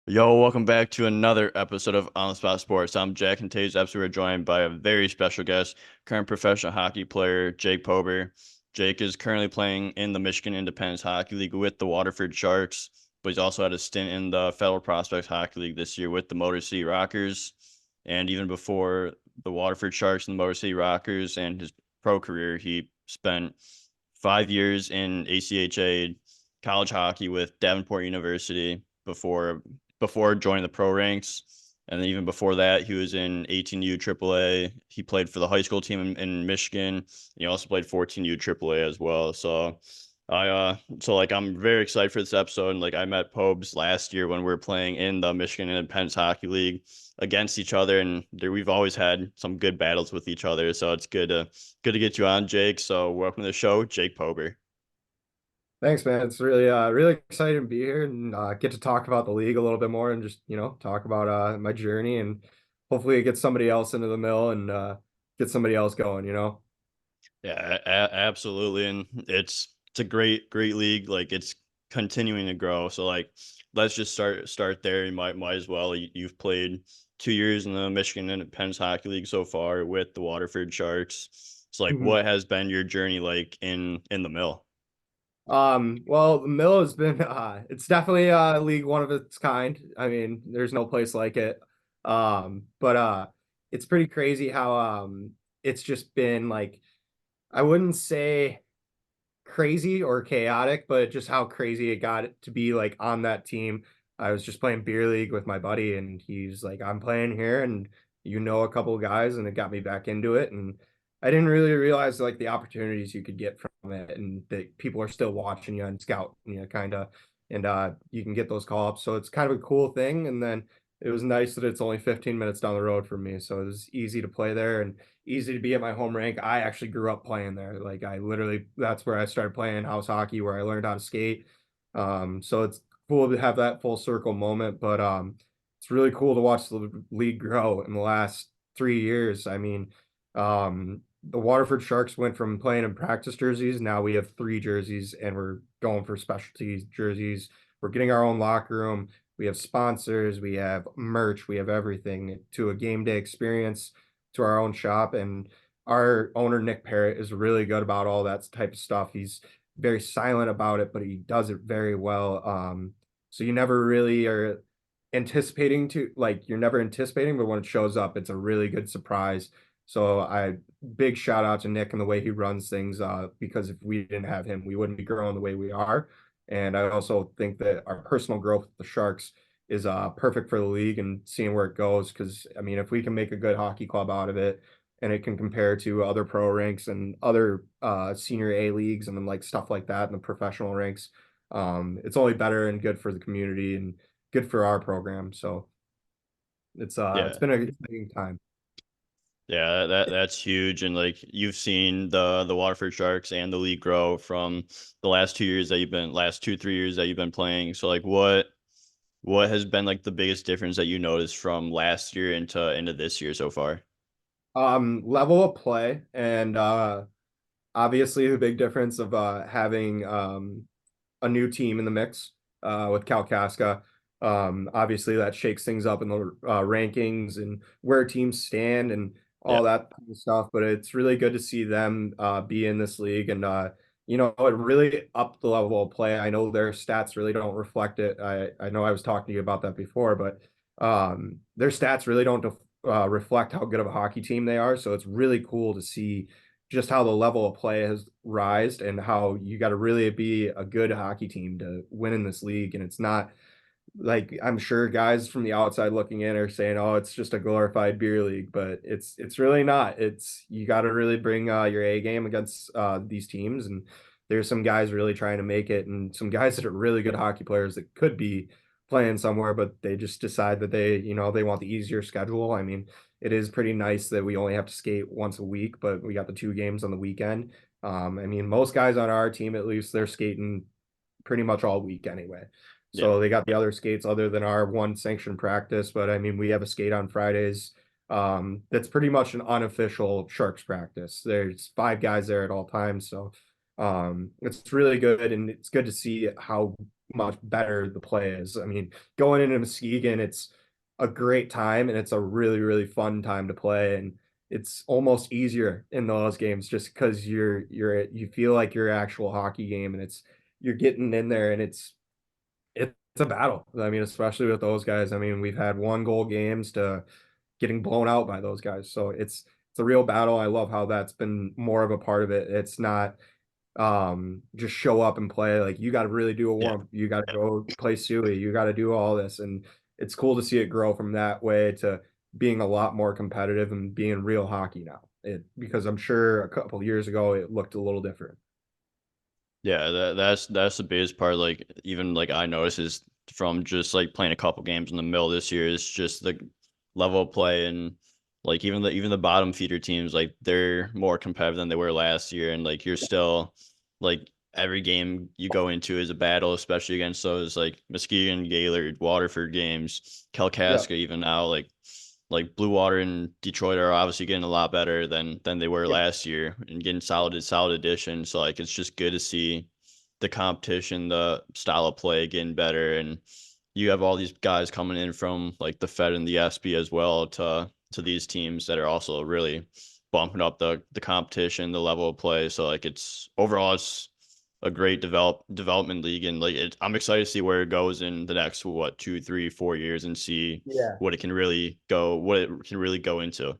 Yo, welcome back to another episode of On the Spot Sports. I'm Jack, and today's episode we're joined by a very special guest, current professional hockey player Jake Pobur. Jake is currently playing in the Michigan Independence Hockey League with the Waterford Sharks, but he's also had a stint in the Federal Prospects Hockey League this year with the Motor City Rockers. And even before the Waterford Sharks and the Motor City Rockers and his pro career, he spent 5 years in ACHA college hockey with Davenport University before joining the pro ranks. And then even before that, he was in 18U AAA. He played for the high school team in Michigan. He also played 14U AAA as well. I'm very excited for this episode. And like I met Pobs last year when we were playing in the Michigan Independence Hockey League against each other, and we've always had some good battles with each other. So it's good to get you on, Jake. So welcome to the show, Jake Pobur. Thanks, man. It's really exciting to be here and get to talk about the league a little bit more and just, talk about my journey and hopefully get somebody else into the mill and get somebody else going. Yeah, absolutely, and it's a great league. Like it's continuing to grow. So like, let's just start there. You might as well. You've played 2 years in the Michigan Independence Hockey League so far with the Waterford Sharks. So like, Mhm. what has been your journey like in the mill? Well, the mill has been it's definitely a league one of its kind. I mean, there's no place like it. But it's pretty crazy how it's just been like I wouldn't say crazy or chaotic, but just how crazy it got it to be like on that team. I was just playing beer league with my buddy, and he's like, "I'm playing here, and a couple of guys," and it got me back into it. And I didn't really realize like the opportunities you could get from it, and that people are still watching you on scout, kind of, and you can get those call ups. So it's kind of a cool thing. And then it was nice that it's only 15 minutes down the road from me, so it was easy to play there and easy to be at my home rank. I actually grew up playing there. Like I literally, that's where I started playing house hockey, where I learned how to skate. So it's cool to have that full circle moment, but it's really cool to watch the league grow in the last 3 years. I mean, the Waterford Sharks went from playing in practice jerseys. Now we have three jerseys and we're going for specialty jerseys. We're getting our own locker room. We have sponsors, we have merch, we have everything to a game day experience to our own shop. And our owner, Nick Parrott, is really good about all that type of stuff. He's very silent about it, but he does it very well. So you never really are anticipating to like you're never anticipating, but when it shows up, it's a really good surprise. So I big shout out to Nick and the way he runs things, because if we didn't have him, we wouldn't be growing the way we are. And I also think that our personal growth with the Sharks is perfect for the league and seeing where it goes. Because I mean, if we can make a good hockey club out of it, and it can compare to other pro ranks and other senior A leagues and then like stuff like that in the professional ranks, it's only better and good for the community and good for our program. So it's Yeah. been a exciting time. Yeah, that's huge. And like you've seen the Waterford Sharks and the league grow from the last 2, 3 years that you've been playing. So like what has been like the biggest difference that you noticed from last year into this year so far? Level of play and obviously the big difference of having a new team in the mix with Kalkaska. Obviously, that shakes things up in the rankings and where teams stand and Yeah. all that kind of stuff. But it's really good to see them be in this league, and it really upped the level of play. I know their stats really don't reflect it. I know I was talking to you about that before, but their stats really don't reflect how good of a hockey team they are. So it's really cool to see just how the level of play has rised and how you got to really be a good hockey team to win in this league. And it's not like I'm sure guys from the outside looking in are saying, "Oh, it's just a glorified beer league," but it's really not. It's you got to really bring your A game against these teams, and there's some guys really trying to make it, and some guys that are really good hockey players that could be playing somewhere, but they just decide that they want the easier schedule. I mean, it is pretty nice that we only have to skate once a week, but we got the two games on the weekend. I mean, most guys on our team, at least, they're skating pretty much all week anyway. Yeah. So they got the other skates other than our one sanctioned practice. But I mean, we have a skate on Fridays. That's pretty much an unofficial Sharks practice. There's five guys there at all times. So it's really good. And it's good to see how much better the play is. I mean, going into Muskegon, it's a great time and it's a really, really fun time to play. And it's almost easier in those games just because you feel like you're actual hockey game and you're getting in there and it's a battle. I mean, especially with those guys. I mean, we've had 1 goal games to getting blown out by those guys. So it's a real battle. I love how that's been more of a part of it. It's not just show up and play. Like you got to really do a Yeah. warm. You got to go play Suey. You got to do all this, and it's cool to see it grow from that way to being a lot more competitive and being real hockey now. Because I'm sure a couple years ago it looked a little different. Yeah, that's the biggest part. Like even like I noticed is from just like playing a couple games in the middle this year is just the level of play and like even the bottom feeder teams like they're more competitive than they were last year and like you're still like every game you go into is a battle, especially against those like Muskegon, Gaylord, Waterford games, Yeah, Kalkaska even now like Blue Water and Detroit are obviously getting a lot better than they were yeah, last year and getting solid addition. So like it's just good to see the competition, the style of play getting better, and you have all these guys coming in from like the Fed and the SB as well to these teams that are also really bumping up the competition, the level of play. So like it's overall it's a great development league and like I'm excited to see where it goes in the next what 2, 3, 4 years and see yeah. what it can really go into.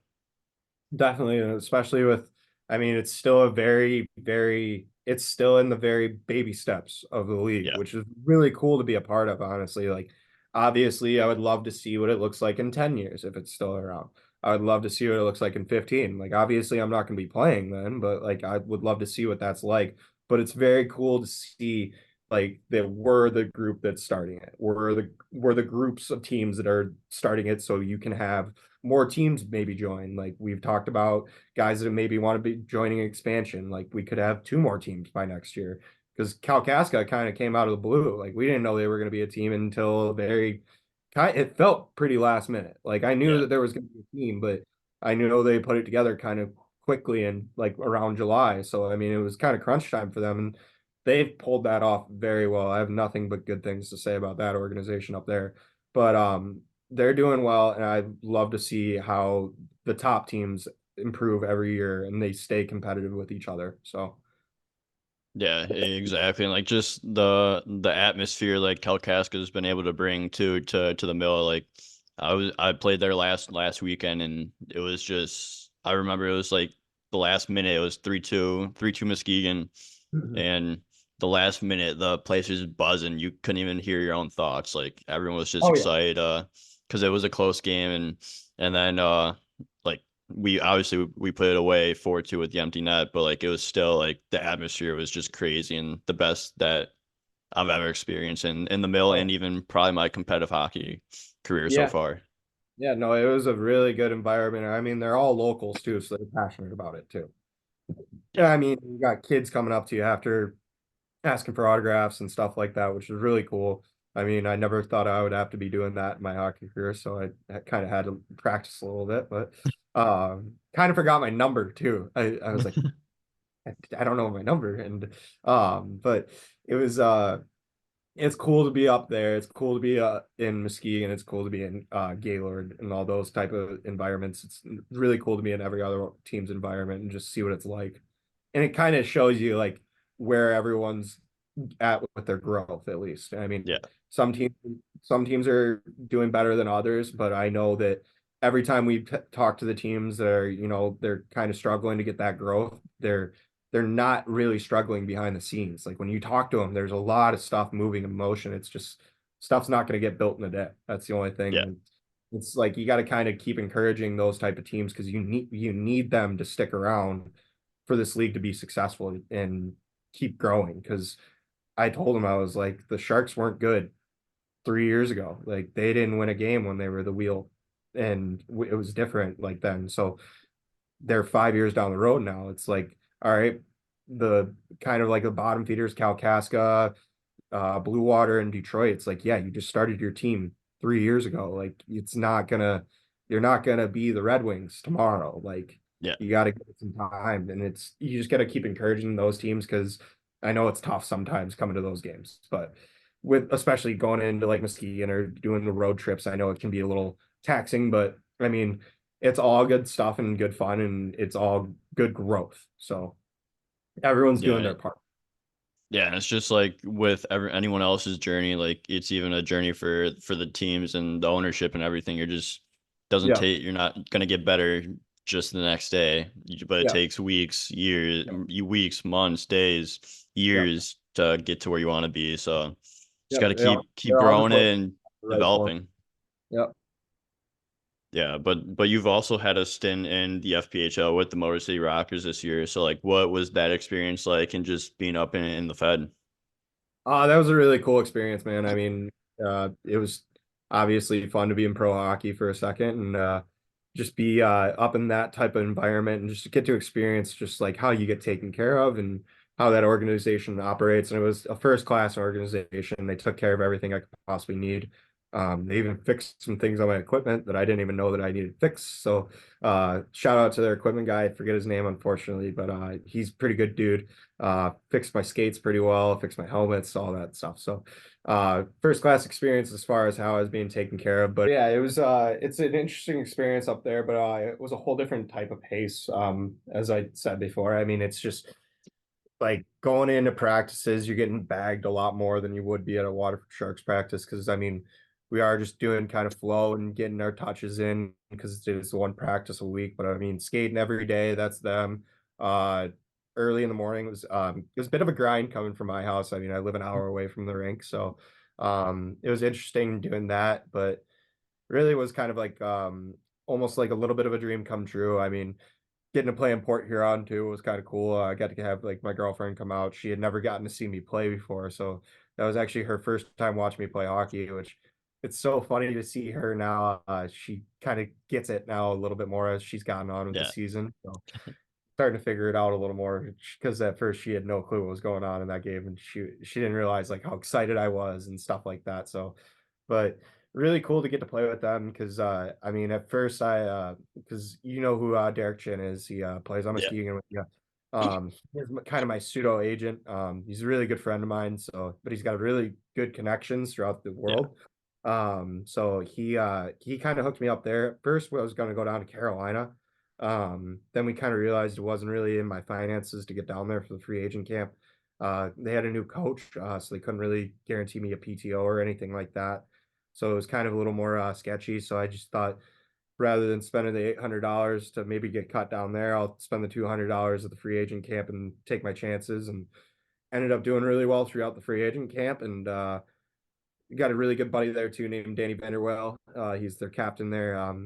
Definitely, and especially with, I mean, it's still a it's still in the very baby steps of the league, Yeah. which is really cool to be a part of, honestly. Like, obviously, I would love to see what it looks like in 10 years if it's still around. I would love to see what it looks like in 15. Like, obviously, I'm not going to be playing then, but like, I would love to see what that's like. But it's very cool to see like that we're the group that's starting it. We're the groups of teams that are starting it so you can have more teams maybe join. Like we've talked about guys that maybe want to be joining expansion. Like we could have 2 more teams by next year because Kalkaska kind of came out of the blue. Like we didn't know they were going to be a team until very kind. It felt pretty last minute. Like I knew Yeah. that there was going to be a team, but I knew they put it together kind of quickly and like around July. So I mean, it was kind of crunch time for them, and they've pulled that off very well. I have nothing but good things to say about that organization up there. But they're doing well, and I love to see how the top teams improve every year and they stay competitive with each other. So Yeah, exactly. And like just the atmosphere like Kalkaska has been able to bring to the mill. Like I played there last weekend and it was just I remember it was like the last minute it was 3-2 Muskegon and the last minute the place was buzzing. You couldn't even hear your own thoughts. Like everyone was just oh yeah, excited because it was a close game and then like we obviously we put it away 4-2 with the empty net, but like it was still like the atmosphere was just crazy and the best that I've ever experienced in the mill and oh even probably my competitive hockey career so yeah, far. yeah. No, it was a really good environment. I mean, they're all locals too, so they're passionate about it too. Yeah. Yeah, I mean, you got kids coming up to you after asking for autographs and stuff like that, which is really cool. I mean, I never thought I would have to be doing that in my hockey career, so I kind of had to practice a little bit, but kind of forgot my number too. I was like, I don't know my number, and but it was it's cool to be up there. It's cool to be in Muskegon. It's cool to be in Gaylord and all those type of environments. It's really cool to be in every other team's environment and just see what it's like. And it kind of shows you like where everyone's at with their growth, at least. I mean, Yeah. some teams some teams are doing better than others, but I know that every time we talk to the teams that are, they're kind of struggling to get that growth, they're not really struggling behind the scenes. Like when you talk to them, there's a lot of stuff moving in motion. It's just stuff's not going to get built in a day. That's the only thing. Yeah. And it's like you got to kind of keep encouraging those type of teams because you need them to stick around for this league to be successful and keep growing. Because I told them I was like the Sharks weren't good 3 years ago. Like they didn't win a game when they were the wheel, and it was different like then. So they're 5 years down the road now. It's like, all right, the kind of like the bottom feeders, Kalkaska, Blue Water, and Detroit. It's like, yeah, you just started your team 3 years ago. Like, you're not gonna be the Red Wings tomorrow. Like, Yeah. you got to give it some time, and you just got to keep encouraging those teams because I know it's tough sometimes coming to those games, but. with especially going into like Muskegon or doing the road trips, I know it can be a little taxing, but I mean, it's all good stuff and good fun, and it's all good growth. So everyone's doing Yeah. their part. Yeah, and it's just like with anyone else's journey, like it's even a journey for the teams and the ownership and everything. You're just doesn't Yeah, take. You're not gonna get better just the next day, but it yeah, takes weeks, years, yeah, weeks, months, days, yeah, years to get to where you want to be. So just yeah. got to keep They're all just growing looking it and for the right form. developing. Yeah. Yeah, but you've also had a stint in the FPHL with the Motor City Rockers this year. So like, what was that experience like, and just being up in the Fed? That was a really cool experience, man. I mean, it was obviously fun to be in pro hockey for a second and just be up in that type of environment and just to get to experience just like how you get taken care of and how that organization operates. And it was a first class organization. They took care of everything I could possibly need. They even fixed some things on my equipment that I didn't even know that I needed fixed. So shout out to their equipment guy. I forget his name, unfortunately, but he's a pretty good dude. Fixed my skates pretty well, fixed my helmets, all that stuff. So first class experience as far as how I was being taken care of. But yeah, it was it's an interesting experience up there, but it was a whole different type of pace. As I said before. I mean, it's just like going into practices, you're getting bagged a lot more than you would be at a Waterford Sharks practice. Cause I mean, we are just doing kind of flow and getting our touches in because it's one practice a week. But I mean, skating every day, that's them. Uh, Early in the morning it was a bit of a grind coming from my house. I mean, I live an hour away from the rink, so it was interesting doing that, but really was kind of like almost like a little bit of a dream come true. I mean, getting to play in Port Huron too was kind of cool. I got to have like my girlfriend come out. She had never gotten to see me play before, so that was actually her first time watching me play hockey, which it's so funny to see her now. She kind of gets it now a little bit more as she's gotten on with the Yeah, season. So starting to figure it out a little more because at first she had no clue what was going on in that game, and she didn't realize like how excited I was and stuff like that. So but really cool to get to play with them because I mean at first I because you know who Derek Chin is. He plays on yeah, Muskegon with you. He's kind of my pseudo agent. He's a really good friend of mine, so but he's got really good connections throughout the yeah, world. So he kind of hooked me up there. At first I was gonna go down to Carolina. Then we kind of realized it wasn't really in my finances to get down there for the free agent camp. They had a new coach, so they couldn't really guarantee me a PTO or anything like that. So it was kind of a little more sketchy. So I just thought rather than spending the $800 to maybe get cut down there, I'll spend the $200 at the free agent camp and take my chances. And ended up doing really well throughout the free agent camp. And got a really good buddy there too, named Danny Vanderwell. He's their captain there.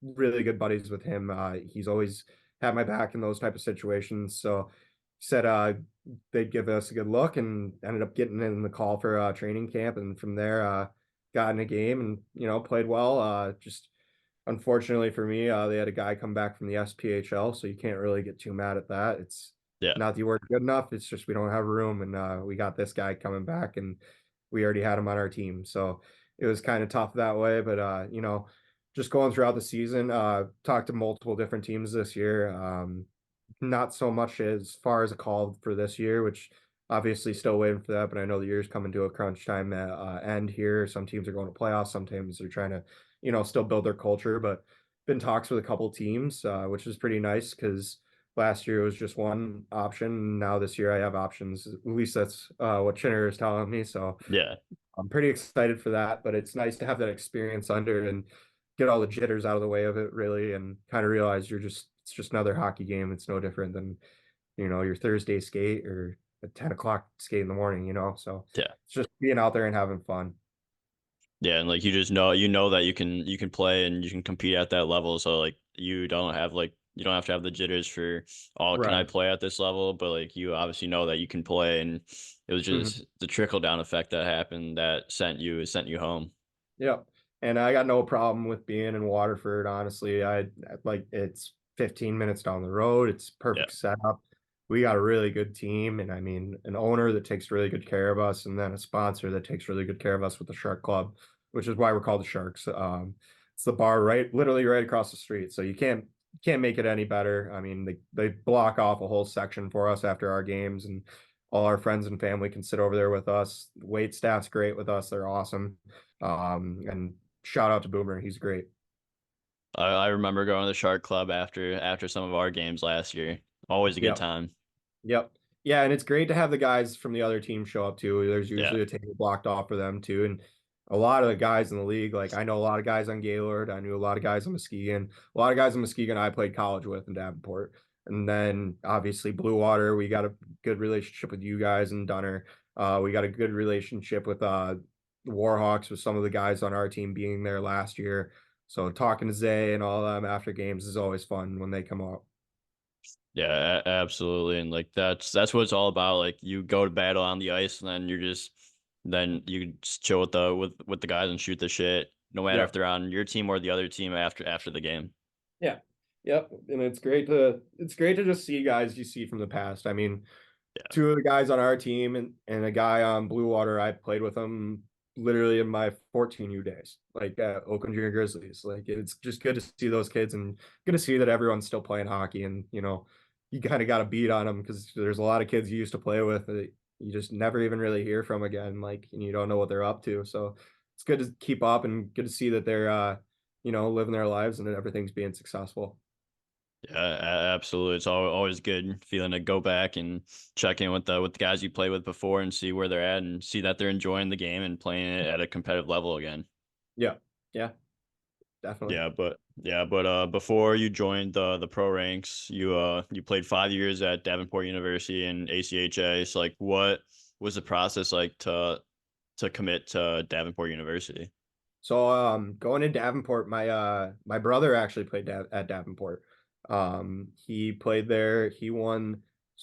Really good buddies with him. He's always had my back in those type of situations. So he said they'd give us a good look, and ended up getting in the call for training camp, and from there got in a game and played well. Just unfortunately for me, they had a guy come back from the SPHL, so you can't really get too mad at that. It's yeah, not that you weren't good enough. It's just we don't have room, and we got this guy coming back, and we already had him on our team. So it was kind of tough that way. But just going throughout the season, talked to multiple different teams this year. Not so much as far as a call for this year, which obviously still waiting for that. But I know the year's coming to a crunch time end here. Some teams are going to playoffs. Some teams are trying to, still build their culture. But been talks with a couple teams, which is pretty nice because last year it was just one option. Now this year I have options. At least that's what Chinner is telling me. So yeah. I'm pretty excited for that. But it's nice to have that experience under and get all the jitters out of the way of it, really, and kind of realize it's just another hockey game. It's no different than your Thursday skate or a 10 o'clock skate in the morning. So Yeah. it's just being out there and having fun. Yeah, and like you just know that you can play and you can compete at that level. So like you don't have to have the jitters for, oh, can I Right. play at this level? But like you obviously know that you can play, and it was Mhm. just the trickle down effect that happened that sent you home. Yep. And I got no problem with being in Waterford, honestly. I like it's 15 minutes down the road. It's Yeah. perfect setup. We got a really good team, and I mean an owner that takes really good care of us, and then a sponsor that takes really good care of us with the Shark Club, which is why we're called the Sharks. It's the bar literally right across the street. So you can't make it any better. I mean, they block off a whole section for us after our games, and all our friends and family can sit over there with us. The wait staff's great with us. They're awesome. And shout out to Boomer. He's great. I remember going to the Shark Club after some of our games last year. Always a good Yep. time. Yep. Yeah, and it's great to have the guys from the other team show up too. There's Yeah. usually a table blocked off for them too. And a lot of the guys in the league, like I know a lot of guys on Gaylord. I knew a lot of guys on Muskegon. A lot of guys in Muskegon I played college with in Davenport. And then obviously Blue Water, we got a good relationship with you guys and Dunner. We got a good relationship with the Warhawks with some of the guys on our team being there last year. So talking to Zay and all them after games is always fun when they come up. Yeah, absolutely. And like that's what it's all about. Like you go to battle on the ice and then you just chill with the guys and shoot the shit, no matter if Yeah. they're on your team or the other team after the game. Yeah. Yep. And it's great to just see guys you see from the past. I mean, Yeah. two of the guys on our team and a guy on Blue Water, I played with them literally in my 14U days, like at Oakland Junior Grizzlies. Like it's just good to see those kids and good to see that everyone's still playing hockey. And you kind of got to beat on them because there's a lot of kids you used to play with that you just never even really hear from again. Like, and you don't know what they're up to. So it's good to keep up and good to see that they're living their lives and that everything's being successful. Yeah, absolutely. It's always good feeling to go back and check in with the guys you played with before and see where they're at and see that they're enjoying the game and playing it at a competitive level again. Yeah. Yeah, definitely. Yeah, but before you joined the pro ranks, you played 5 years at Davenport University and ACHA. So like what was the process like to commit to Davenport University? So going to Davenport, my brother actually played at Davenport. He played there.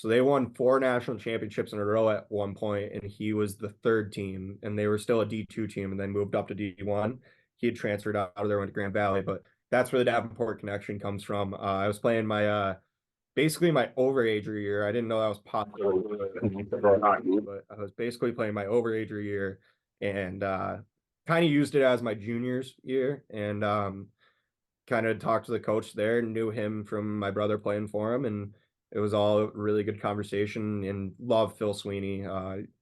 They won four national championships in a row at one point, and he was the third team, and they were still a D2 team, and then moved up to D1. He had transferred out of there, went to Grand Valley, but that's where the Davenport connection comes from. I was playing my basically my overager year. I didn't know that was possible, but I was basically playing my overager year and kind of used it as my juniors year and kind of talked to the coach there, knew him from my brother playing for him, and it was all a really good conversation. And love Phil Sweeney.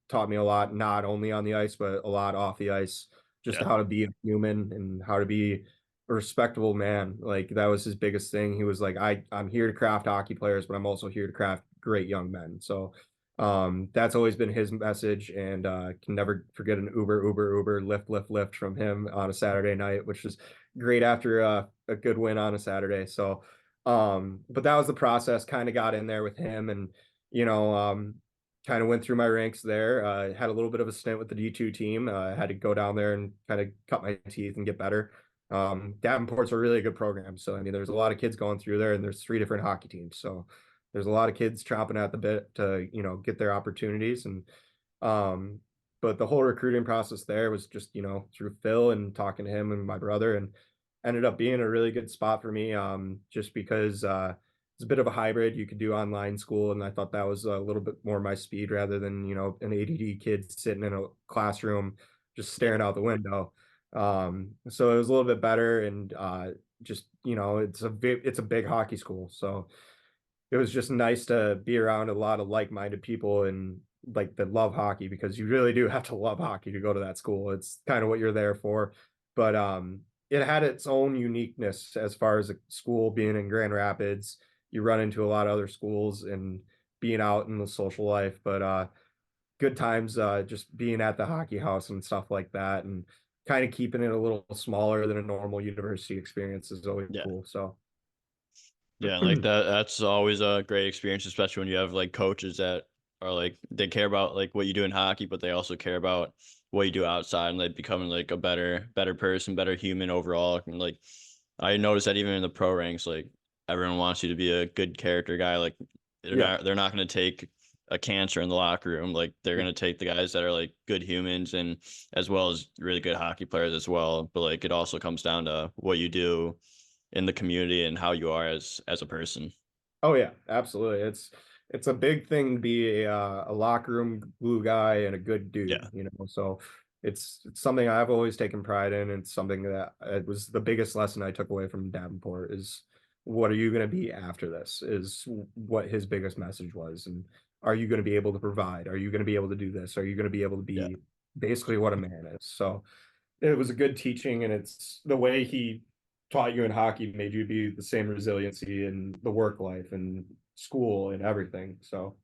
Taught me a lot, not only on the ice, but a lot off the ice, just Yeah. how to be a human and how to be a respectable man. Like that was his biggest thing. He was like, I'm here to craft hockey players, but I'm also here to craft great young men. So that's always been his message, and can never forget an Uber, lift from him on a Saturday night, which was great after a good win on a Saturday. So, but that was the process. Kind of got in there with him, and you know, um, kind of went through my ranks there. Had a little bit of a stint with the D2 team. Had to go down there and kind of cut my teeth and get better. Davenport's a really good program, so I mean, there's a lot of kids going through there, and there's three different hockey teams. So there's a lot of kids chomping at the bit to get their opportunities. And um but the whole recruiting process there was just through Phil and talking to him and my brother, and ended up being a really good spot for me, just because it's a bit of a hybrid. You could do online school, and I thought that was a little bit more my speed rather than an ADD kid sitting in a classroom just Yeah. staring out the window. So it was a little bit better, and just it's a big hockey school, so it was just nice to be around a lot of like-minded people and like that love hockey, because you really do have to love hockey to go to that school. It's kind of what you're there for. But it had its own uniqueness as far as a school being in Grand Rapids. You run into a lot of other schools and being out in the social life, but good times just being at the hockey house and stuff like that, and kind of keeping it a little smaller than a normal university experience is always Yeah. cool. So Yeah, like that's always a great experience, especially when you have like coaches that are like they care about like what you do in hockey, but they also care about what you do outside and like becoming like a better person, better human overall. And like I noticed that even in the pro ranks, like everyone wants you to be a good character guy. Like yeah. they're not gonna take a cancer in the locker room. Like they're gonna take the guys that are like good humans and as well as really good hockey players as well. But like it also comes down to what you do in the community and how you are as a person. Oh yeah, absolutely. It's a big thing to be a locker room glue guy and a good Yeah. dude. So it's something I've always taken pride in. It's something that it was the biggest lesson I took away from Davenport is what are you going to be after this is what his biggest message was. And are you going to be able to provide? Are you going to be able to do this? Are you going to be able to Yeah. be basically what a man is? So it was a good teaching, and it's the way he taught you in hockey made you be the same resiliency in the work life and school and everything. So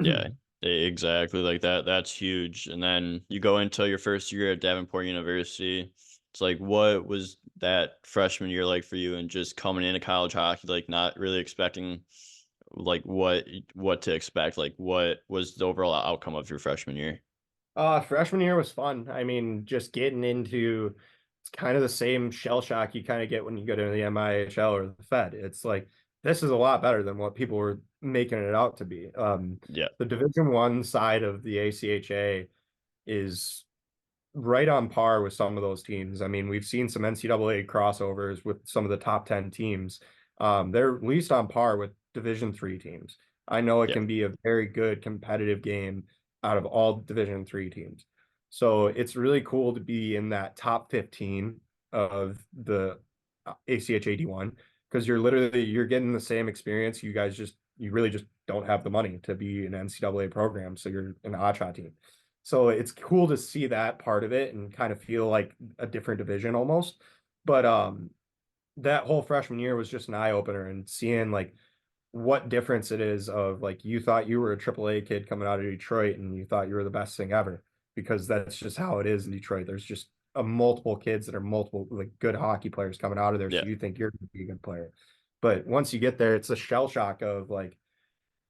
Yeah, exactly. Like that. That's huge. And then you go into your first year at Davenport University. It's like, what was that freshman year like for you? And just coming into college hockey, like not really expecting, like what to expect. Like, what was the overall outcome of your freshman year? freshman year was fun. I mean, just getting into it's kind of the same shell shock you kind of get when you go to the MIHL or the Fed. It's like this is a lot better than what people were making it out to be. Yeah, The Division 1 side of the ACHA is right on par with some of those teams. I mean, we've seen some NCAA crossovers with some of the top 10 teams. They're at least on par with Division 3 teams. I know it yeah, can be a very good competitive game out of all Division 3 teams. So it's really cool to be in that top 15 of the ACHA D1 because you're getting the same experience. You really just don't have the money to be an NCAA program, so you're an ACHA team. So it's cool to see that part of it and kind of feel like a different division almost. But that whole freshman year was just an eye opener and seeing like what difference it is of like you thought you were a AAA kid coming out of Detroit and you thought you were the best thing ever because that's just how it is in Detroit. There's just a multiple kids that are multiple like good hockey players coming out of there, so yeah, you think you're going to be a good player. But once you get there, it's a shell shock of like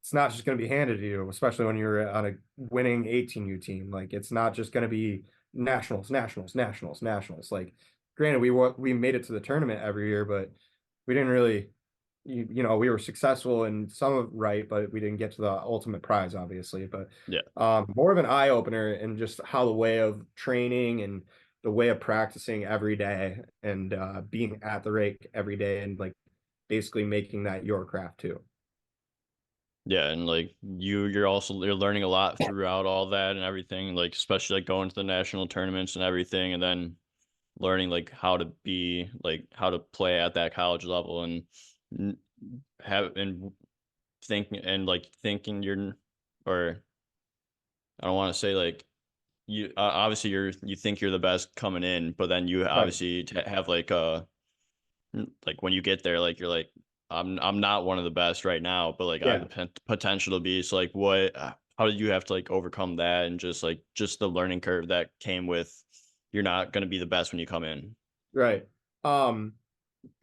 it's not just going to be handed to you, especially when you're on a winning 18U team. Like it's not just going to be nationals, nationals, nationals, nationals. Like, granted, we made it to the tournament every year, but we didn't really, we were successful in some of right, but we didn't get to the ultimate prize, obviously. But yeah. more of an eye opener and just how the way of training and the way of practicing every day and being at the rake every day and like basically making that your craft too. Yeah, and like you're learning a lot throughout all that and everything, like especially like going to the national tournaments and everything, and then learning like how to be like how to play at that college level and n- have and thinking you're or I don't want to say like you obviously you think you're the best coming in, but then you Right. obviously have like when you get there, like you're like, I'm not one of the best right now, but like I have Yeah. the potential to be. So like, what? How did you have to like overcome that and just the learning curve that came with you're not going to be the best when you come in. Right. Um,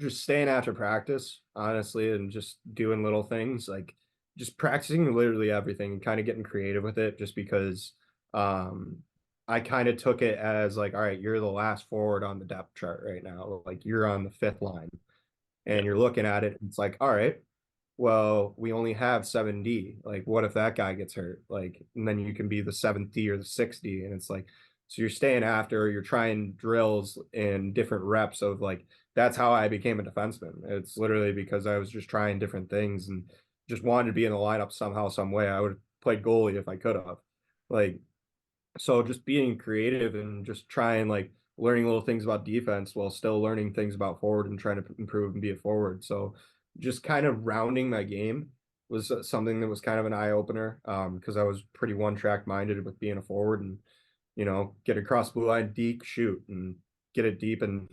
just staying after practice, honestly, and just doing little things like just practicing literally everything and kind of getting creative with it just because um I kind of took it as like, all right, you're the last forward on the depth chart right now. Like you're on the fifth line Yeah, and you're looking at it, and it's like, all right, well, we only have 7D. Like, what if that guy gets hurt? Like, and then you can be the 7th D or the 6th D. And it's like, so you're staying after, you're trying drills and different reps of like, that's how I became a defenseman. It's literally because I was just trying different things and just wanted to be in the lineup somehow, some way. I would have played goalie if I could have. Like, so just being creative and just trying like learning little things about defense while still learning things about forward and trying to improve and be a forward. So just kind of rounding my game was something that was kind of an eye opener because I was pretty one track minded with being a forward and get across blue line, deke, shoot, and get it deep and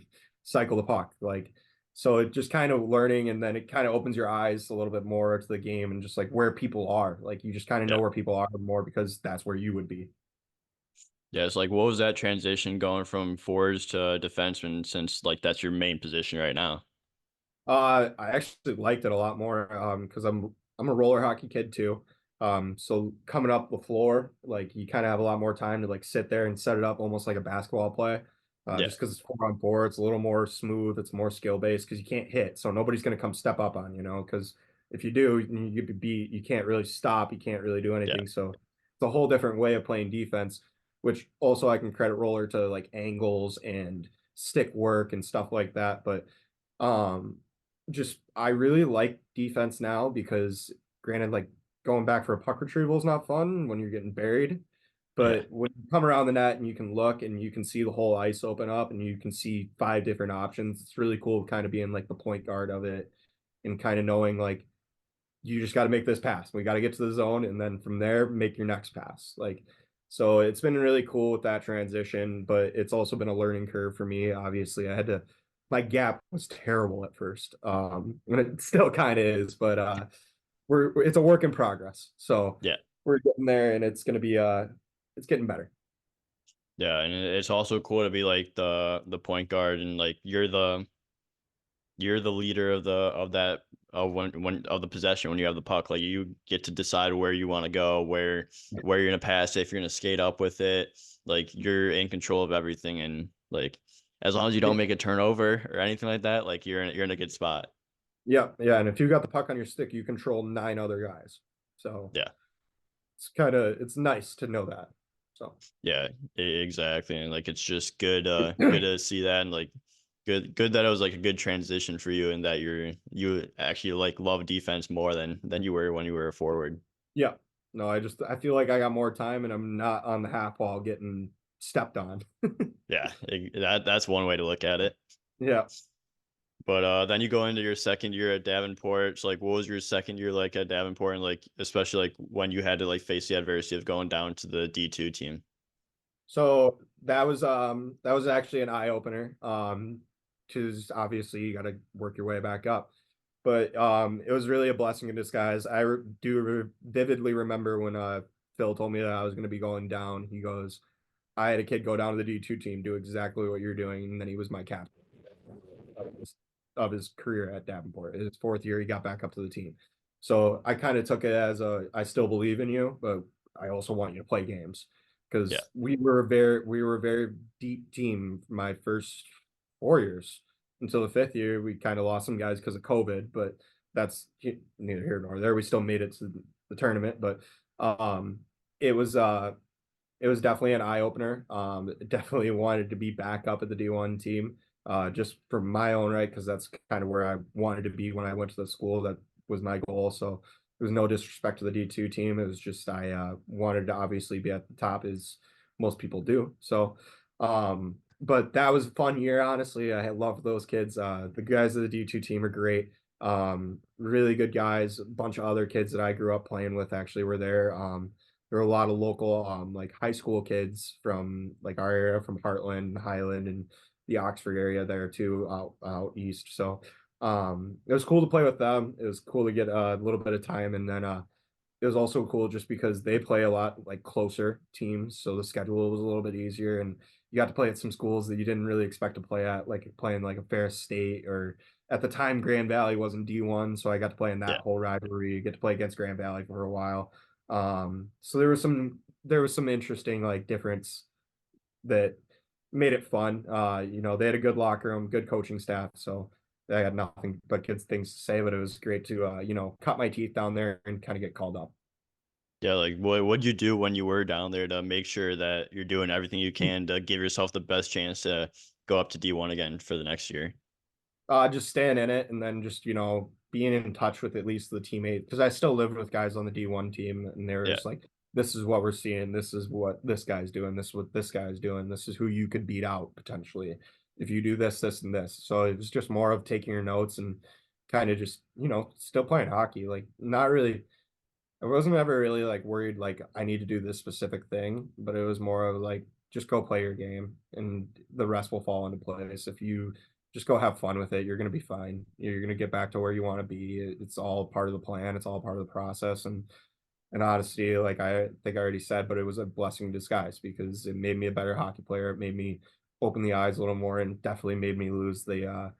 cycle the puck. Like so it just kind of learning and then it kind of opens your eyes a little bit more to the game and just like where people are. Like you just kind of know yeah, where people are more because that's where you would be. yeah. It's like, what was that transition going from forwards to defenseman since like that's your main position right now? I actually liked it a lot more because I'm a roller hockey kid too. So coming up the floor, like you kind of have a lot more time to like sit there and set it up almost like a basketball play. Yeah, Just because it's 4-on-4, it's a little more smooth, it's more skill based because you can't hit, so nobody's gonna come step up on because if you do, you could be you can't really stop, you can't really do yeah, anything. So it's a whole different way of playing defense, which also I can credit roller to like angles and stick work and stuff like that. But um, just I really like defense now because granted, like going back for a puck retrieval is not fun when you're getting buried. yeah. But when you come around the net and you can look and you can see the whole ice open up and you can see 5 different options, it's really cool kind of being like the point guard of it and kind of knowing like you just got to make this pass. We got to get to the zone, and then from there, make your next pass. Like, so it's been really cool with that transition, but it's also been a learning curve for me. Obviously, my gap was terrible at first, and it still kind of is, but it's a work in progress. So Yeah. we're getting there, and it's gonna be it's getting better. Yeah, and it's also cool to be like the point guard, and like you're the leader of that when of the possession when you have the puck. Like you get to decide where you want to go, where you're gonna pass, if you're gonna skate up with it. Like you're in control of everything, and like as long as you don't make a turnover or anything like that, like you're in a good spot. Yeah, yeah, and if you got the puck on your stick, you control nine other guys. So Yeah. it's nice to know that. So Yeah, exactly. And like it's just good to see that, and like good that it was like a good transition for you, and that you actually like love defense more than you were when you were a forward. yeah, no, I feel like I got more time, and I'm not on the half wall getting stepped on. Yeah, that's one way to look at it. Yeah. But then you go into your second year at Davenport. So like what was your second year like at Davenport, and like especially like when you had to like face the adversity of going down to the D2 team? So that was actually an eye opener. Because obviously you got to work your way back up. But it was really a blessing in disguise. Vividly remember when Phil told me that I was going to be going down. He goes, I had a kid go down to the D2 team, do exactly what you're doing, and then he was my captain of his career at Davenport. His fourth year, he got back up to the team. So I kind of took it as I still believe in you, but I also want you to play games Yeah. because we were a very deep team for my first 4 years until the fifth year. We kind of lost some guys because of COVID, but that's neither here nor there. We still made it to the tournament, but um, it was uh, it was definitely an eye opener. Definitely wanted to be back up at the D1 team, just for my own right, because that's kind of where I wanted to be when I went to the school. That was my goal. So there was no disrespect to the D2 team. It was just I wanted to obviously be at the top, as most people do. So, but that was a fun year. Honestly, I loved those kids. The guys of the D2 team are great. Really good guys. A bunch of other kids that I grew up playing with actually were there. There were a lot of local like high school kids from like our area, from Heartland, Highland, and the Oxford area there too, out east. So it was cool to play with them. It was cool to get a little bit of time, and then it was also cool just because they play a lot like closer teams, so the schedule was a little bit easier, and you got to play at some schools that you didn't really expect to play at, like playing like a Ferris State, or at the time Grand Valley wasn't D1, so I got to play in that Yeah. whole rivalry, get to play against Grand Valley for a while. So there was some interesting like difference that made it fun. They had a good locker room, good coaching staff, so I had nothing but good things to say. But it was great to cut my teeth down there and kind of get called up. Yeah, like what'd you do when you were down there to make sure that you're doing everything you can to give yourself the best chance to go up to D1 again for the next year? Just staying in it, and then just being in touch with at least the teammate, because I still lived with guys on the D1 team, and they were Yeah. just like, "This is what we're seeing. This is what this guy's doing. This is what this guy's doing. This is who you could beat out potentially if you do this, this, and this." So it was just more of taking your notes and kind of just still playing hockey. Like, not really. I wasn't ever really like worried like I need to do this specific thing, but it was more of like just go play your game and the rest will fall into place. If you just go have fun with it, you're gonna be fine. You're gonna get back to where you want to be. It's all part of the plan. It's all part of the process. And honestly, like I think I already said, but it was a blessing in disguise because it made me a better hockey player. It made me open the eyes a little more, and definitely made me lose the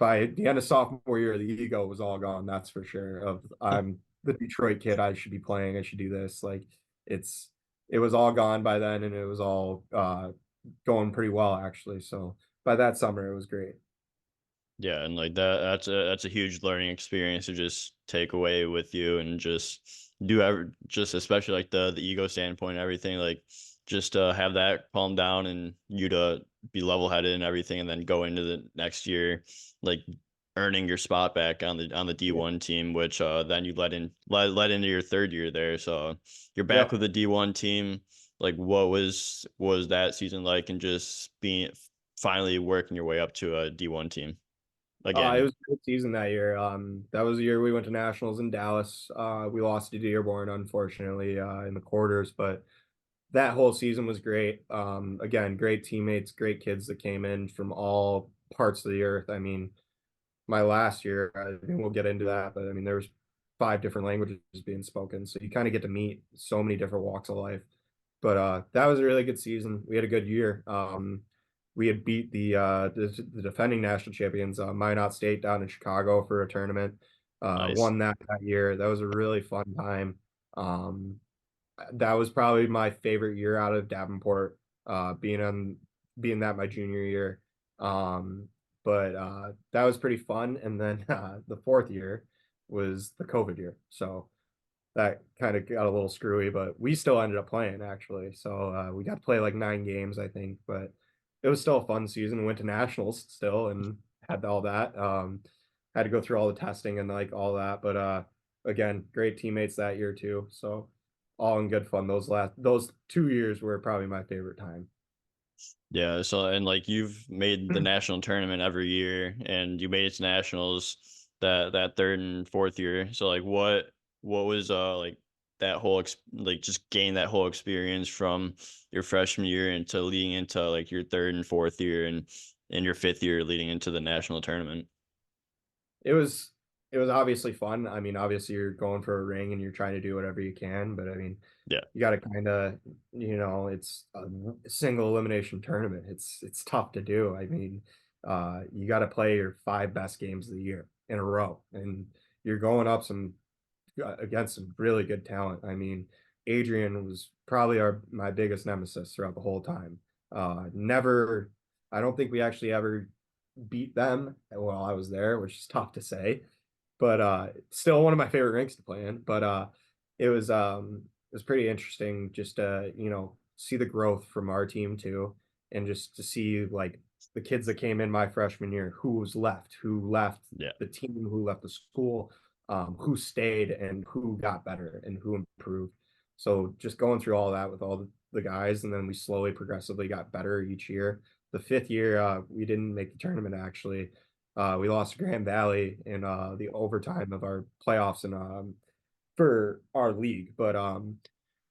by the end of sophomore year, the ego was all gone. That's for sure. Of I'm the Detroit kid. I should be playing. I should do this. Like it's it was all gone by then, and it was all going pretty well actually. So by that summer, it was great. Yeah, and like that's a huge learning experience to just take away with you, and just just especially like the ego standpoint and everything, like just have that calm down, and you to be level headed and everything, and then go into the next year like earning your spot back on the Yeah. D1 team, which then you let into your third year there. So you're back Yep. with the D1 team. Like what was that season like, and just being finally working your way up to a D1 team? It again? was a good season that year. That was the year we went to nationals in Dallas. We lost to Dearborn, unfortunately, in the quarters, but that whole season was great. Again, great teammates, great kids that came in from all parts of the earth. I mean, my last year, I mean, we'll get into that, but I mean, there was 5 different languages being spoken, so you kind of get to meet so many different walks of life. But that was a really good season. We had a good year. We had beat the defending national champions, Minot State, down in Chicago for a tournament. Nice. Won that year. That was a really fun time. Um, that was probably my favorite year out of Davenport, being that my junior year. Um, but that was pretty fun. And then the fourth year was the COVID year, so that kind of got a little screwy. But we still ended up playing actually, so we got to play like 9 games, I think. But it was still a fun season. We went to nationals still and had all that. Had to go through all the testing and like all that. But again, great teammates that year too. So all in good fun. Those 2 years were probably my favorite time. Yeah, so and like you've made the national tournament every year and you made it to nationals that third and fourth year. So like what was like that whole like just gain that whole experience from your freshman year into leading into like your third and fourth year and your fifth year leading into the national tournament. It was it was obviously fun. I mean, obviously you're going for a ring and you're trying to do whatever you can, but I mean, Yeah. you got to kind of, it's a single elimination tournament. It's tough to do. I mean, you got to play your 5 best games of the year in a row, and you're going up some against some really good talent. I mean, Adrian was probably my biggest nemesis throughout the whole time. Never, I don't think we actually ever beat them while I was there, which is tough to say, but still one of my favorite rinks to play in. But it was pretty interesting just to see the growth from our team too, and just to see like the kids that came in my freshman year, who left Yeah. the team, who left the school, who stayed, and who got better and who improved. So just going through all that with all the guys, and then we slowly, progressively got better each year. The fifth year, we didn't make the tournament actually. We lost to Grand Valley in the overtime of our playoffs and for our league. But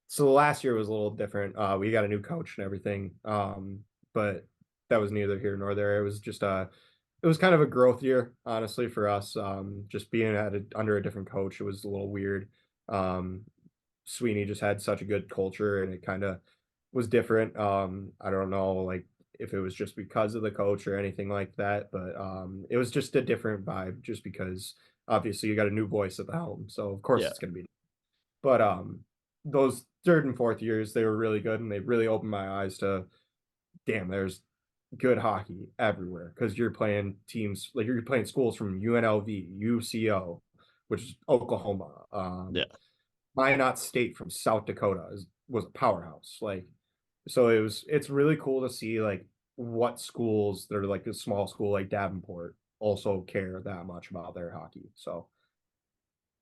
so the last year was a little different. We got a new coach and everything. But that was neither here nor there. It was just it was kind of a growth year, honestly, for us. Just being under a different coach, it was a little weird. Um, Sweeney just had such a good culture, and it kind of was different. I don't know, like if it was just because of the coach or anything like that, but it was just a different vibe. Just because obviously you got a new voice at the helm, so of course Yeah. it's going to be. But those third and fourth years, they were really good, and they really opened my eyes to, damn, there's good hockey everywhere because you're playing teams like you're playing schools from UNLV, UCO, which is Oklahoma. Yeah. Minot State from South Dakota was a powerhouse. Like, so it's really cool to see like what schools that are like a small school like Davenport also care that much about their hockey. So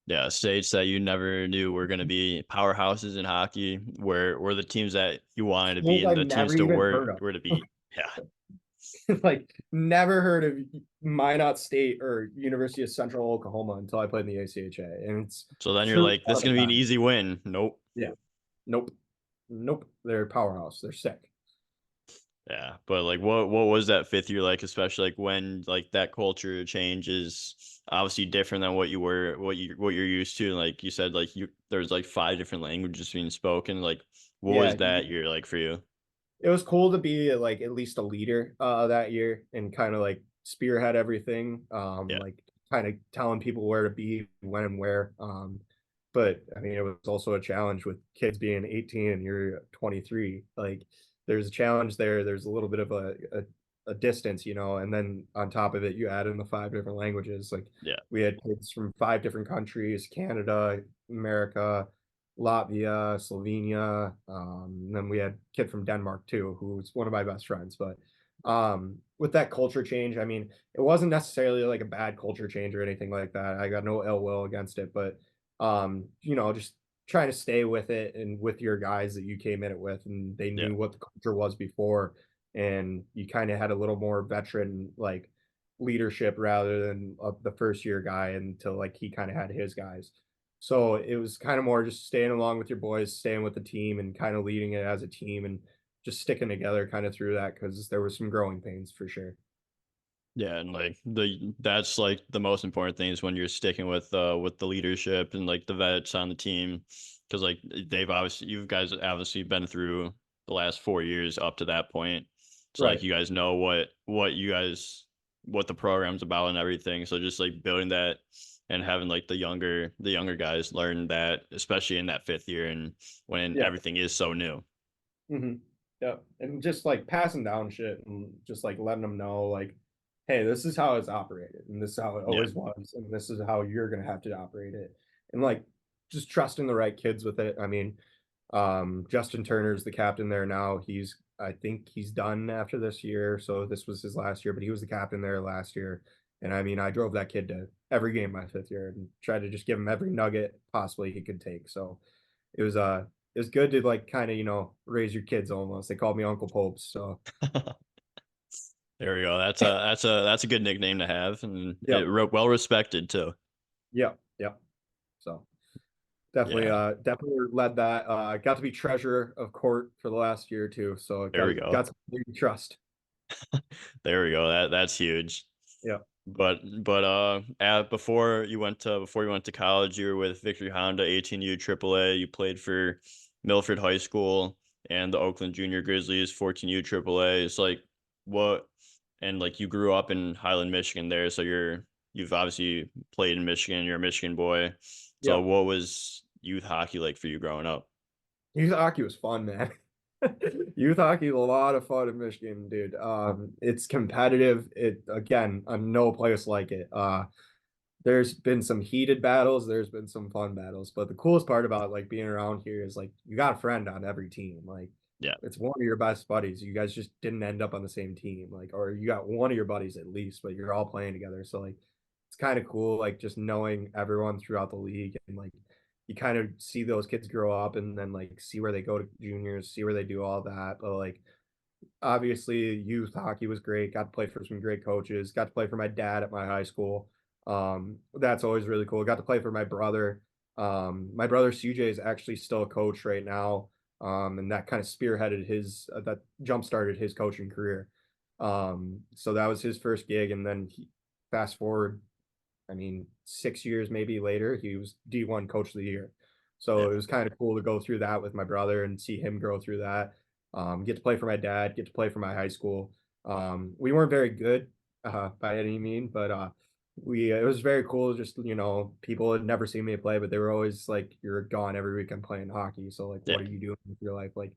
Yeah, states that you never knew were going to be powerhouses in hockey, where were the teams that you wanted to beat schools and I've the teams never to even were heard of. were to beat. Yeah. Like never heard of Minot State or University of Central Oklahoma until I played in the ACHA, and it's So then you're truly like, this is one of going a to be an kind. easy win. Nope. Yeah, nope, nope. They're a powerhouse. They're sick. Yeah, but like what was that fifth year like, especially like when like that culture change is obviously different than what you're used to. And like you said, like there's like 5 different languages being spoken. Like what was Yeah, that year like for you? it was cool to be like at least a leader that year and kind of like spearhead everything, Yeah. like kind of telling people where to be, when and where. But I mean, it was also a challenge with kids being 18 and you're 23. Like there's a challenge there. There's a little bit of a distance, and then on top of it, you add in the 5 different languages. Like Yeah. we had kids from 5 different countries: Canada, America, Latvia, Slovenia. And then we had a kid from Denmark too, who's one of my best friends. But with that culture change, I mean, it wasn't necessarily like a bad culture change or anything like that. I got no ill will against it, but just trying to stay with it and with your guys that you came in it with, and they Yeah. knew what the culture was before, and you kind of had a little more veteran like leadership rather than the first year guy until like he kind of had his guys. So it was kind of more just staying along with your boys, staying with the team, and kind of leading it as a team and just sticking together kind of through that because there was some growing pains for sure. Yeah, and like that's like the most important thing is when you're sticking with the leadership and like the vets on the team, because like you guys obviously been through the last 4 years up to that point. So like Right. you guys know what the program's about and everything. So just like building that and having like the younger guys learn that, especially in that fifth year and when Yeah. everything is so new. Hmm. Yeah. And just like passing down shit and just like letting them know, like, hey, this is how it's operated and this is how it Yeah. always was. And this is how you're going to have to operate it. And like just trusting the right kids with it. I mean, Justin Turner's the captain there now. I think he's done after this year. So this was his last year, but he was the captain there last year. And I mean, I drove that kid to every game my fifth year and tried to just give him every nugget possibly he could take. So it was, it was good to like kind of, raise your kids almost. They called me Uncle Popes. So There we go. That's a good nickname to have, and yep, well respected too. yep, yep. So definitely, Yeah, definitely led that. Got to be treasurer of court for the last year too. So there we got go. some trust. There we go. That's huge. Yep, Before you went to college, you were with Victory Honda, 18U AAA. You played for Milford High School and the Oakland Junior Grizzlies, 14U AAA. It's like what, and like you grew up in Highland, Michigan there, so you've obviously played in Michigan. You're a Michigan boy. So yep. what was youth hockey like for you growing up? Youth hockey was fun, man. Youth hockey is a lot of fun in Michigan, dude. It's competitive. It again, no place like it. There's been some heated battles, there's been some fun battles, but the coolest part about like being around here is like you got a friend on every team. Like Yeah, it's one of your best buddies. You guys just didn't end up on the same team, like, or you got one of your buddies at least, but you're all playing together. So like it's kind of cool, like just knowing everyone throughout the league and like you kind of see those kids grow up and then like see where they go to juniors, see where they do all that. But like obviously youth hockey was great. Got to play for some great coaches. Got to play for my dad at my high school. That's always really cool. Got to play for my brother. My brother CJ is actually still a coach right now. And that kind of spearheaded that jump started his coaching career. So that was his first gig. And then fast forward, I mean, 6 years maybe later, he was D1 coach of the year. yeah, So it was kind of cool to go through that with my brother and see him grow through that. Get to play for my dad, get to play for my high school. We weren't very good by any mean, but we it was very cool. Just people had never seen me play, but they were always like, "You're gone every weekend playing hockey." So like, what yeah, are you doing with your life? Like,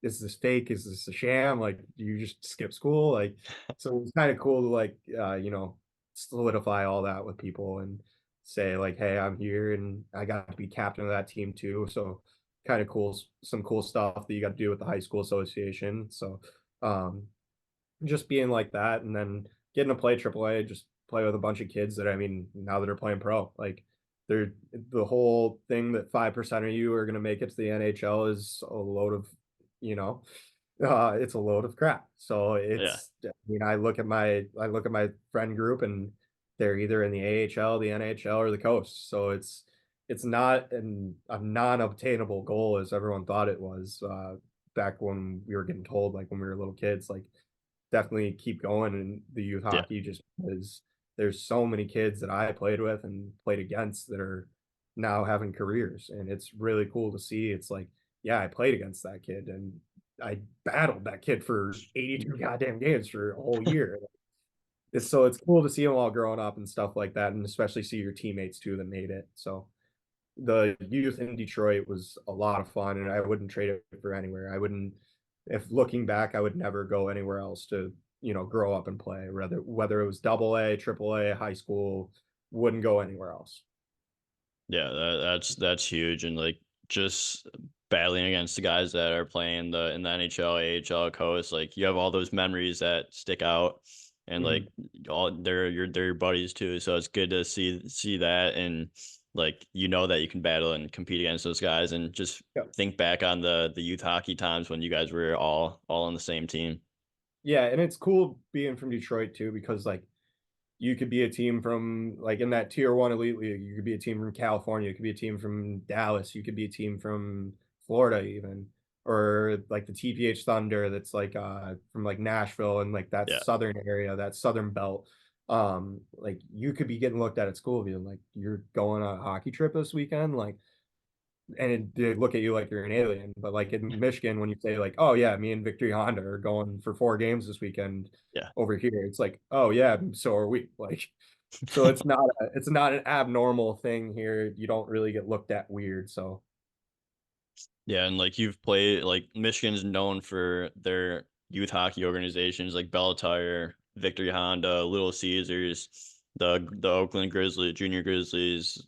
is this fake? Is this a sham? Like, do you just skip school? Like, so it was kind of cool to like solidify all that with people and say like, hey, I'm here and I got to be captain of that team too. So kind of cool, some cool stuff that you got to do with the high school association. So um, just being like that and then getting to play AAA, just play with a bunch of kids that I mean now that are playing pro, like they're the whole thing that 5% of you are going to make it to the NHL is a load of, you know, it's a load of crap. So yeah, I mean, I look at my friend group and they're either in the AHL, the NHL, or the coast. So it's not a non-obtainable goal as everyone thought it was back when we were getting told, like when we were little kids, like definitely keep going in the youth yeah, hockey just because there's so many kids that I played with and played against that are now having careers. And it's really cool to see. It's like, yeah, I played against that kid and I battled that kid for 82 goddamn games for a whole year. It's cool to see them all growing up and stuff like that, and especially see your teammates too that made it. So the youth in Detroit was a lot of fun, and I wouldn't trade it for anywhere. I wouldn't, if looking back, I would never go anywhere else to grow up and play. Whether it was double A, triple A, high school, wouldn't go anywhere else. yeah. That's huge, and like just battling against the guys that are playing in the NHL, AHL coast, like you have all those memories that stick out, and like Mhm. they're your buddies too. So it's good to see that, and like you know that you can battle and compete against those guys, and just Yeah. think back on the youth hockey times when you guys were all on the same team. Yeah, and it's cool being from Detroit too because like you could be a team from like in that tier one elite league. You could be a team from California. You could be a team from Dallas. You could be a team from Florida even, or like the TPH Thunder that's like from like Nashville and like that Yeah. southern area, that southern belt. Like you could be getting looked at school being like you're going on a hockey trip this weekend, like and they look at you like you're an alien. But like in Michigan, when you say like, "Oh yeah, me and Victory Honda are going for 4 games this weekend Yeah. over here," it's like, "Oh yeah, so are we." Like, so it's not an abnormal thing here. You don't really get looked at weird. So Yeah, and like you've played, like Michigan's known for their youth hockey organizations like Belltire, Victory Honda, Little Caesars, the Oakland Grizzlies, Junior Grizzlies.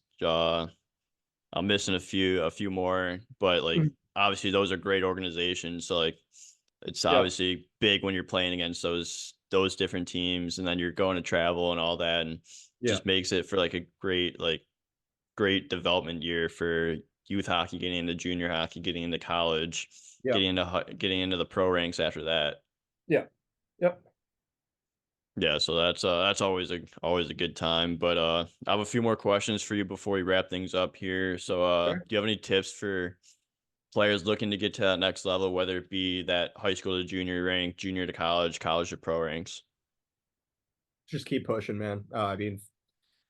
I'm missing a few more, but like obviously those are great organizations. So like it's yep, obviously big when you're playing against those different teams, and then you're going to travel and all that, and yeah, just makes it for like a great development year for youth hockey, getting into junior hockey, getting into college, yeah, getting into the pro ranks after that. yeah, yep. Yeah, so that's always a good time. But I have a few more questions for you before we wrap things up here. So Okay. do you have any tips for players looking to get to that next level, whether it be that high school to junior rank, junior to college, college to pro ranks? Just keep pushing, man. I mean,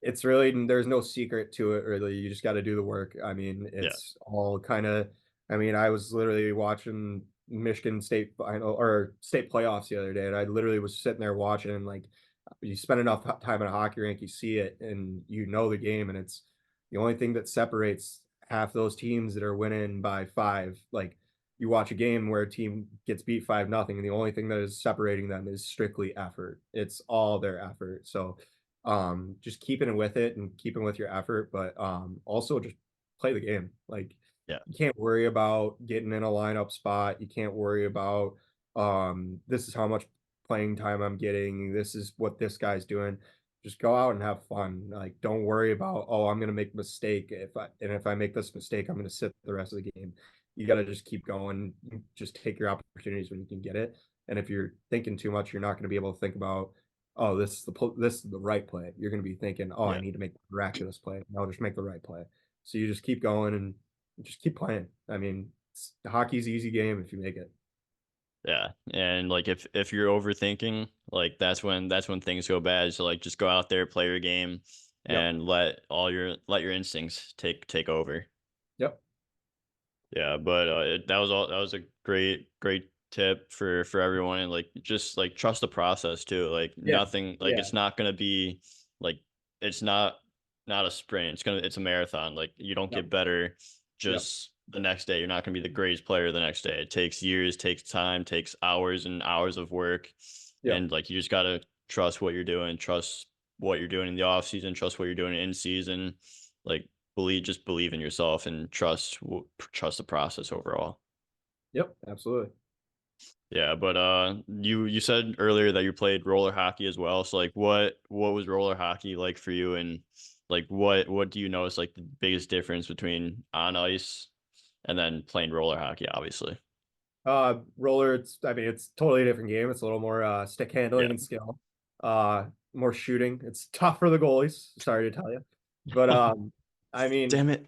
it's really there's no secret to it really. You just got to do the work. I mean, Yeah, it's all kind of I mean, I was literally watching Michigan State final or state playoffs the other day, and I literally was sitting there watching and like you spend enough time in a hockey rink, you see it and you know the game, and it's the only thing that separates half those teams that are winning by five. Like you watch a game where a team gets beat 5-0, and the only thing that is separating them is strictly effort. It's all their effort. So just keeping with it and keeping with your effort, but also just play the game. Like yeah, you can't worry about getting in a lineup spot. You can't worry about this is how much playing time I'm getting. This is what this guy's doing. Just go out and have fun. Like don't worry about, oh, I'm gonna make a mistake. If I make this mistake, I'm gonna sit the rest of the game. You gotta just keep going. Just take your opportunities when you can get it. And if you're thinking too much, you're not gonna be able to think about, oh, this is the right play. You're going to be thinking, oh, I yeah. need to make the miraculous play. No, just make the right play. So you just keep going and just keep playing. I mean, hockey's an easy game if you make it. Yeah. And like if you're overthinking, like that's when things go bad. So like just go out there, play your game Yep. and let your instincts take over. Yep. Yeah, but that was a great tip for everyone, and like just like trust the process too. Like Yeah. nothing, like Yeah. it's not gonna be like it's not a sprint. It's a marathon. Like you don't Yep. get better Yep. just the next day. You're not gonna be the greatest player the next day. It takes years, takes time, takes hours and hours of work, Yep. and like you just gotta trust what you're doing, trust what you're doing in the off season, trust what you're doing in season. Like believe in yourself and trust the process overall. Yep. Absolutely. Yeah, but you said earlier that you played roller hockey as well. So like what was roller hockey like for you, and like what do you notice like the biggest difference between on ice and then playing roller hockey, obviously? Roller, I mean, it's totally a different game. It's a little more stick handling Yeah. and skill. More shooting. It's tough for the goalies. Sorry to tell you. But I mean, Damn it.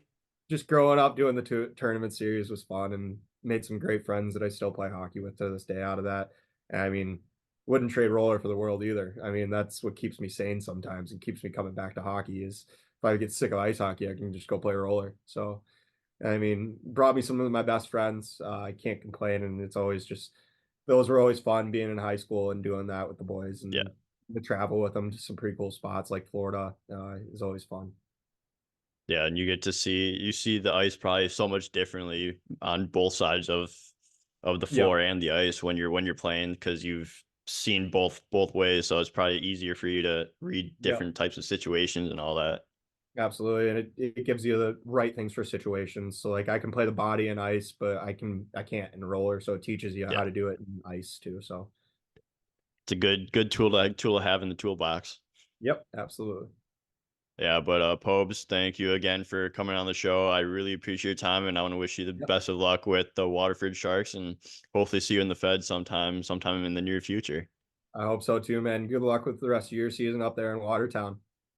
just growing up doing the tournament series was fun and made some great friends that I still play hockey with to this day out of that. And I mean, wouldn't trade roller for the world either. I mean, that's what keeps me sane sometimes and keeps me coming back to hockey is if I get sick of ice hockey, I can just go play roller. So, I mean, brought me some of my best friends. I can't complain. And it's always just, those were always fun being in high school and doing that with the boys Yeah. and the travel with them to some pretty cool spots like Florida is always fun. Yeah, and you see the ice probably so much differently on both sides of the Yep. floor and the ice when you're playing because you've seen both ways, so it's probably easier for you to read Yep. different types of situations and all that. Absolutely. And it gives you the right things for situations. So like I can play the body in ice, but I can't in roller. So it teaches you Yeah. how to do it in ice too. So It's a good tool to have in the toolbox. yep, absolutely. Yeah, but Pobs, thank you again for coming on the show. I really appreciate your time, and I want to wish you the Yep. best of luck with the Waterford Sharks, and hopefully see you in the Fed sometime in the near future. I hope so too, man. Good luck with the rest of your season up there in Watertown.